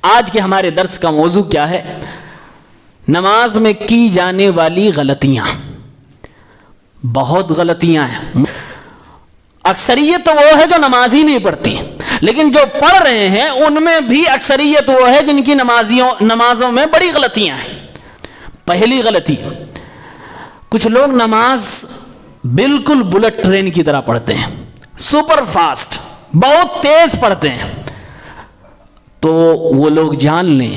آج کے ہمارے درس کا موضوع کیا ہے؟ نماز میں کی جانے والی غلطیاں. بہت غلطیاں ہیں. اکثریت تو وہ ہے جو نماز ہی نہیں پڑھتی، لیکن جو پڑھ رہے ہیں ان میں بھی اکثریت وہ ہے جن کی نمازوں میں بڑی غلطیاں ہیں. پہلی غلطی، کچھ لوگ نماز بالکل بلٹ ٹرین کی طرح پڑھتے ہیں، سپر فاسٹ، بہت تیز پڑھتے ہیں. تو وہ لوگ جان لیں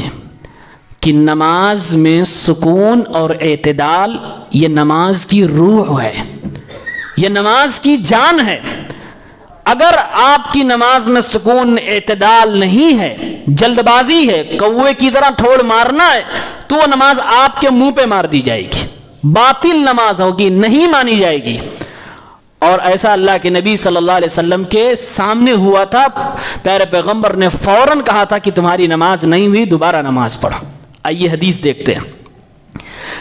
کہ نماز میں سکون اور اعتدال یہ نماز کی روح ہے، یہ نماز کی جان ہے. اگر آپ کی نماز میں سکون اعتدال نہیں ہے، جلد بازی ہے، کوے کی طرح ٹھوڑ مارنا ہے، تو وہ نماز آپ کے منہ پہ مار دی جائے گی، باطل نماز ہوگی، نہیں مانی جائے گی. اور ایسا اللہ کے نبی صلی اللہ علیہ وسلم کے سامنے ہوا تھا. پیارے پیغمبر نے فوراً کہا تھا کہ تمہاری نماز نہیں ہوئی، دوبارہ نماز پڑھو. آئیے حدیث دیکھتے ہیں.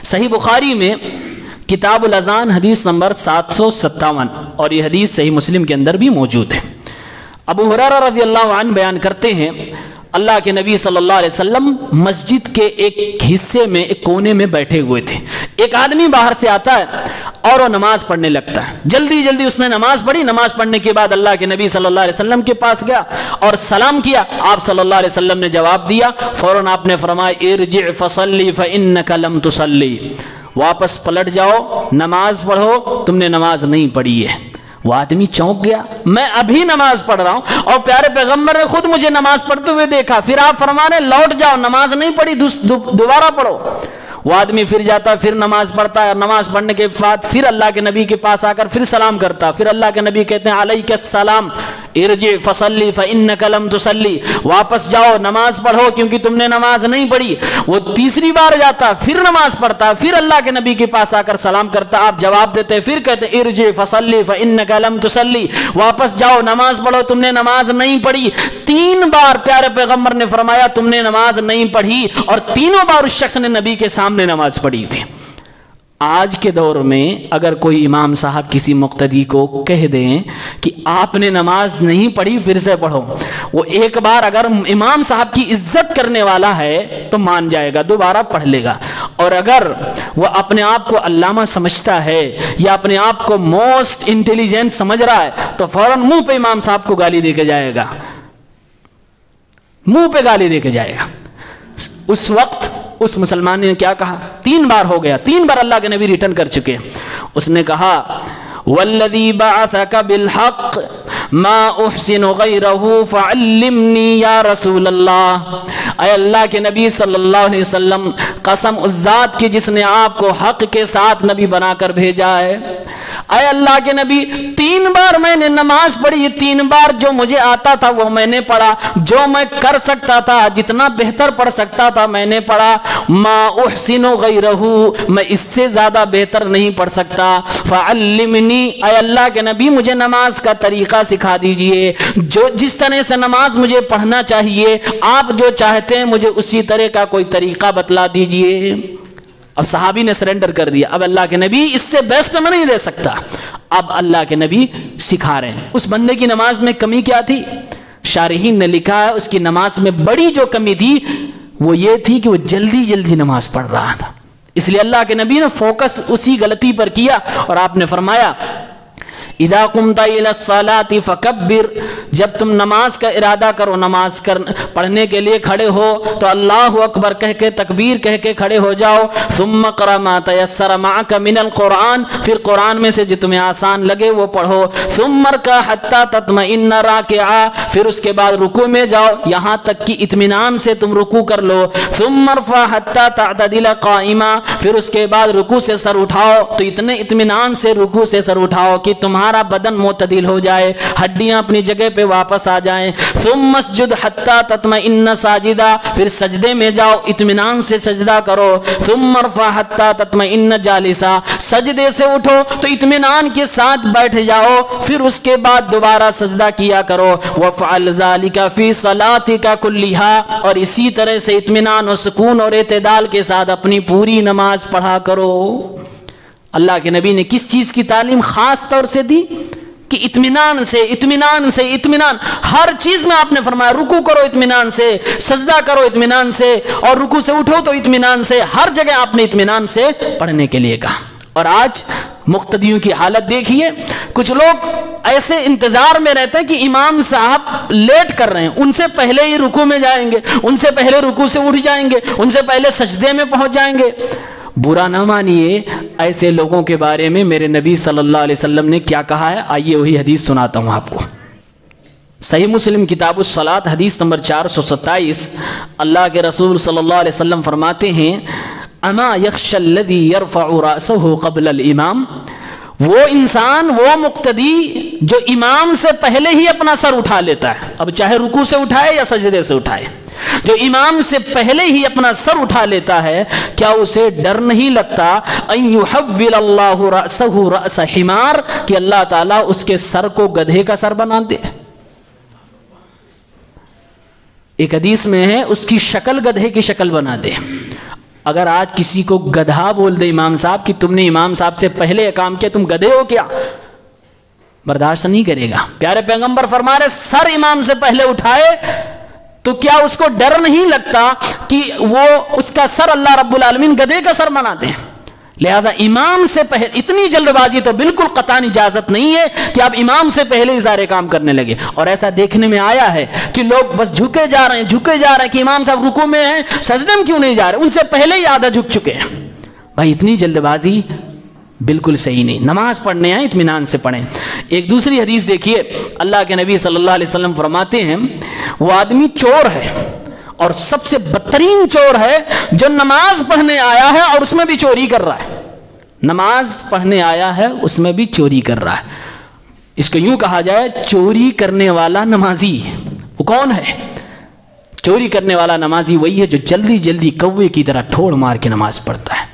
صحیح بخاری میں کتاب الاذان حدیث نمبر 757، اور یہ حدیث صحیح مسلم کے اندر بھی موجود ہے. ابو ہریرہ رضی اللہ عنہ بیان کرتے ہیں، اللہ کے نبی صلی اللہ علیہ وسلم مسجد کے ایک حصے میں، ایک کونے میں بیٹھے ہوئے تھے. ایک آدمی باہر سے آتا ہے اور وہ نماز پڑھنے لگتا ہے. جلدی جلدی اس نے نماز پڑھی. نماز پڑھنے کے بعد اللہ کے نبی صلی اللہ علیہ وسلم کے پاس گیا اور سلام کیا. آپ صلی اللہ علیہ وسلم نے جواب دیا. فوراً آپ نے فرمایا ارجع فصلی فانک لم تصلی، واپس پلٹ جاؤ، نماز پڑھو، تم نے نماز نہیں پڑھی ہے. وہ آدمی چونک گیا، میں ابھی نماز پڑھ رہا ہوں اور پیارے پیغمبر نے خود مجھے نماز پڑھتے ہوئے دیکھا. پھر آپ فرمانے لوٹ جاؤ، نماز نہیں پڑھی، دوبارہ پڑھو. وہ آدمی پھر جاتا، پھر نماز پڑھتا ہے، اور نماز پڑھنے کے بعد پھر اللہ کے نبی کے پاس آ کر پھر سلام کرتا. پھر اللہ کے نبی کہتے ہیں علیک السلام ارجع فصلی فانک لم تصلی، واپس جاؤ، نماز پڑھو کیونکہ تم نے نماز نہیں پڑھی. وہ تیسری بار جاتا، پھر نماز پڑھتا، پھر اللہ کے نبی کے پاس آ کر سلام کرتا. آپ جواب دیتے، پھر کہتے ارجع فصلی فانک لم تصلی، واپس جاؤ، نماز پڑھو، تم نے نماز نہیں پڑھی. 3 بار پیارے پیغمبر نے فرمایا تم نے نماز نہیں پڑھی، اور تینوں بار اس شخص نے نبی کے سامنے نماز پڑھی تھی. آج کے دور میں اگر کوئی امام صاحب کسی مقتدی کو کہہ دیں کہ آپ نے نماز نہیں پڑھی، پھر سے پڑھو، وہ ایک بار اگر امام صاحب کی عزت کرنے والا ہے تو مان جائے گا، دوبارہ پڑھ لے گا. اور اگر وہ اپنے آپ کو علامہ سمجھتا ہے یا اپنے آپ کو موسٹ انٹیلیجنٹ سمجھ رہا ہے تو فوراً منہ پہ امام صاحب کو گالی دے کے جائے گا، منہ پہ گالی دے کے جائے گا. اس وقت اس مسلمان نے کیا کہا؟ 3 بار ہو گیا، 3 بار اللہ کے نبی ریٹرن کر چکے. اس نے کہا والذی بعثک بالحق ما احسن غیرہ فعلمنی یا رسول اللہ. اے اللہ کے نبی صلی اللہ علیہ وسلم، قسم اس ذات کی جس نے آپ کو حق کے ساتھ نبی بنا کر بھیجا ہے، اے اللہ کے نبی 3 بار میں نے نماز پڑھی، 3 بار جو مجھے آتا تھا وہ میں نے پڑھا، جو میں کر سکتا تھا، جتنا بہتر پڑھ سکتا تھا میں نے پڑھا. ما احسن غیرہ، میں اس سے زیادہ بہتر نہیں پڑھ سکتا. فعلمنی، اے اللہ کے نبی مجھے نماز کا طریقہ سکھا دیجئے، جو جس طرح سے نماز مجھے پڑھنا چاہیے، آپ جو چاہتے ہیں مجھے اسی طرح کا کوئی طریقہ بتلا دیجئے. اب صحابی نے سرنڈر کر دیا. اب اللہ کے نبی اس سے بیسٹ میں نہیں دے سکتا. اب اللہ کے نبی سکھا رہے ہیں. اس بندے کی نماز میں کمی کیا تھی؟ شارحین نے لکھا ہے اس کی نماز میں بڑی جو کمی تھی وہ یہ تھی کہ وہ جلدی جلدی نماز پڑھ رہا تھا. اس لیے اللہ کے نبی نے فوکس اسی غلطی پر کیا اور آپ نے فرمایا اذا قمت الى الصلاة فکبر، جب تم نماز کا ارادہ کرو، نماز پڑھنے کے لیے کھڑے ہو تو اللہ اکبر کہہ کے، تکبیر کہہ کے کھڑے ہو جاؤ. ثم اقرأ ما تيسر معك من القرآن، پھر قرآن میں سے جو تمہیں آسان لگے وہ پڑھو. ثم اركع حتى تطمئن راكعا، پھر اس کے بعد رکوع میں جاؤ یہاں تک کہ اطمینان سے تم رکوع کر لو. ثم ارفع حتى تعتدل قائما، پھر اس کے بعد رکوع سے سر اٹھاؤ تو اتنے اطمینان سے رکوع سے سر اٹھاؤ کہ تمہارا بدن معتدل ہو جائے، ہڈیاں اپنی جگہ پہ واپس آ جائیں. ثم اسجد حتى تطمئن ساجدا، پھر سجدے میں جاؤ، اطمینان سے سجدہ کرو. ثم ارفع حتى تطمئن جالسا، سجدے سے اٹھو تو اطمینان کے ساتھ بیٹھ جاؤ، پھر اس کے بعد دوبارہ سجدہ کیا کرو. وفعل ذلك في صلاتك كلها، اور اسی طرح سے اطمینان و سکون اور اعتدال کے ساتھ اپنی پوری نماز پڑھا کرو. اللہ کے نبی نے کس چیز کی تعلیم خاص طور سے دی؟ کہ اطمینان سے اطمینان سے اطمینان، ہر چیز میں آپ نے فرمایا رکوع کرو اطمینان سے، سجدہ کرو اطمینان سے، اور رکوع سے اٹھو تو اطمینان سے، ہر جگہ آپ نے اطمینان سے پڑھنے کے لیے کہا۔ اور آج مقتدیوں کی حالت دیکھیے، کچھ لوگ ایسے انتظار میں رہتے ہیں کہ امام صاحب لیٹ کر رہے ہیں، ان سے پہلے ہی رکوع میں جائیں گے، ان سے پہلے رکوع سے اٹھ جائیں گے، ان سے پہلے سجدے میں پہنچ جائیں گے۔ برا نہ مانیے، ایسے لوگوں کے بارے میں میرے نبی صلی اللہ علیہ وسلم نے کیا کہا ہے، آئیے وہی حدیث سناتا ہوں آپ کو۔ صحیح مسلم کتاب الصلاۃ حدیث نمبر 427، اللہ کے رسول صلی اللہ علیہ وسلم فرماتے ہیں اما یخشى الذی یرفع رأسه قبل الامام، وہ انسان، وہ مقتدی جو امام سے پہلے ہی اپنا سر اٹھا لیتا ہے، اب چاہے رکوع سے اٹھائے یا سجدے سے اٹھائے، جو امام سے پہلے ہی اپنا سر اٹھا لیتا ہے، کیا اسے ڈر نہیں لگتا ان یحول اللہ رأسه رأس حمار، کہ اللہ تعالیٰ اس کے سر کو گدھے کا سر بنا دے؟ ایک حدیث میں ہے اس کی شکل گدھے کی شکل بنا دے۔ اگر آج کسی کو گدھا بول دے امام صاحب کہ تم نے امام صاحب سے پہلے کام کیا، تم گدھے ہو کیا، برداشت نہیں کرے گا۔ پیارے پیغمبر فرما رہے سر امام سے پہلے اٹھائے تو کیا اس کو ڈر نہیں لگتا کہ وہ اس کا سر اللہ رب العالمین گدھے کا سر بنا دیں؟ لہذا امام سے پہلے اتنی جلد بازی تو بالکل قطعاً اجازت نہیں ہے کہ آپ امام سے پہلے ہی سارے کام کرنے لگے۔ اور ایسا دیکھنے میں آیا ہے کہ لوگ بس جھکے جا رہے ہیں کہ امام صاحب رکوع میں ہیں، سجدے میں کیوں نہیں جا رہے، ان سے پہلے ہی آدھا جھک چکے ہیں۔ بھائی اتنی جلد بازی بالکل صحیح نہیں، نماز پڑھنے ہیں اطمینان سے پڑھیں۔ ایک دوسری حدیث دیکھیے، اللہ کے نبی صلی اللہ علیہ وسلم فرماتے ہیں وہ آدمی چور ہے، اور سب سے بدترین چور ہے جو نماز پڑھنے آیا ہے اور اس میں بھی چوری کر رہا ہے۔ نماز پڑھنے آیا ہے اس میں بھی چوری کر رہا ہے۔ اس کو یوں کہا جائے چوری کرنے والا نمازی وہ کون ہے؟ چوری کرنے والا نمازی وہی ہے جو جلدی جلدی کوے کی طرح ٹھوڑ مار کے نماز پڑھتا ہے،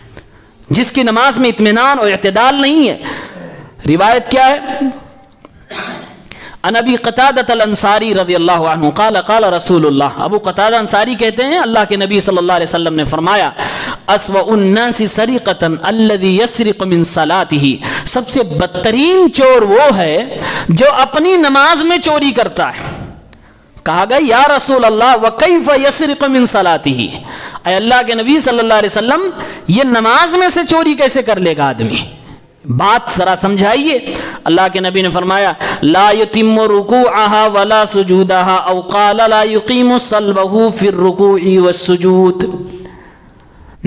جس کی نماز میں اطمینان اور اعتدال نہیں ہے۔ روایت کیا ہے؟ عن ابی قتادہ الانصاری رضی اللہ عنہ قال قال رسول اللہ، ابو قتادہ انصاری کہتے ہیں اللہ کے نبی صلی اللہ علیہ وسلم نے فرمایا اسوأ الناس سرقۃ الذی یسرق من صلاتہ، سب سے بدترین چور وہ ہے جو اپنی نماز میں چوری کرتا ہے۔ کہا گیا یا رسول اللہ وکیف یسرق من صلاتہ، اے اللہ کے نبی صلی اللہ علیہ وسلم یہ نماز میں سے چوری کیسے کر لے گا آدمی؟ بات ذرا سمجھائیے۔ اللہ کے نبی نے فرمایا لا یتم رکوعها ولا سجودها او قال لا یقیم صلبه فی الرکوع والسجود،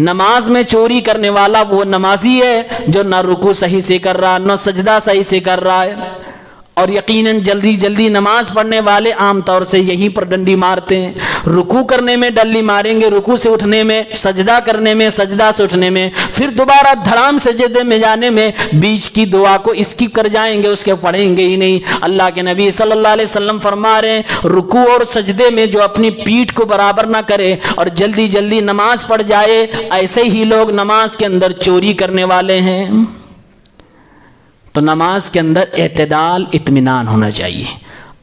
نماز میں چوری کرنے والا وہ نمازی ہے جو نہ رکوع صحیح سے کر رہا نہ سجدہ صحیح سے کر رہا ہے، اور یقیناً جلدی جلدی نماز پڑھنے والے عام طور سے یہیں پر ڈنڈی مارتے ہیں، رکوع کرنے میں ڈنڈی ماریں گے، رکوع سے اٹھنے میں، سجدہ کرنے میں، سجدہ سے اٹھنے میں، پھر دوبارہ دھڑام سجدے میں جانے میں بیچ کی دعا کو اسکپ کر جائیں گے، اس کے پڑھیں گے ہی نہیں۔ اللہ کے نبی صلی اللہ علیہ وسلم فرما رہے ہیں رکوع اور سجدے میں جو اپنی پیٹھ کو برابر نہ کرے اور جلدی جلدی نماز پڑھ جائے، ایسے ہی لوگ نماز کے اندر چوری کرنے والے ہیں۔ تو نماز کے اندر اعتدال اطمینان ہونا چاہیے۔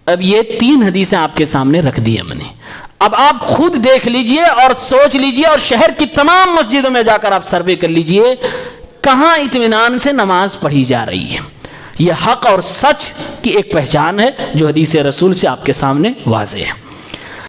اب یہ 3 حدیثیں آپ کے سامنے رکھ دی ہم نے، اب آپ خود دیکھ لیجئے اور سوچ لیجئے اور شہر کی تمام مسجدوں میں جا کر آپ سروے کر لیجئے کہاں اطمینان سے نماز پڑھی جا رہی ہے۔ یہ حق اور سچ کی ایک پہچان ہے جو حدیث رسول سے آپ کے سامنے واضح ہے۔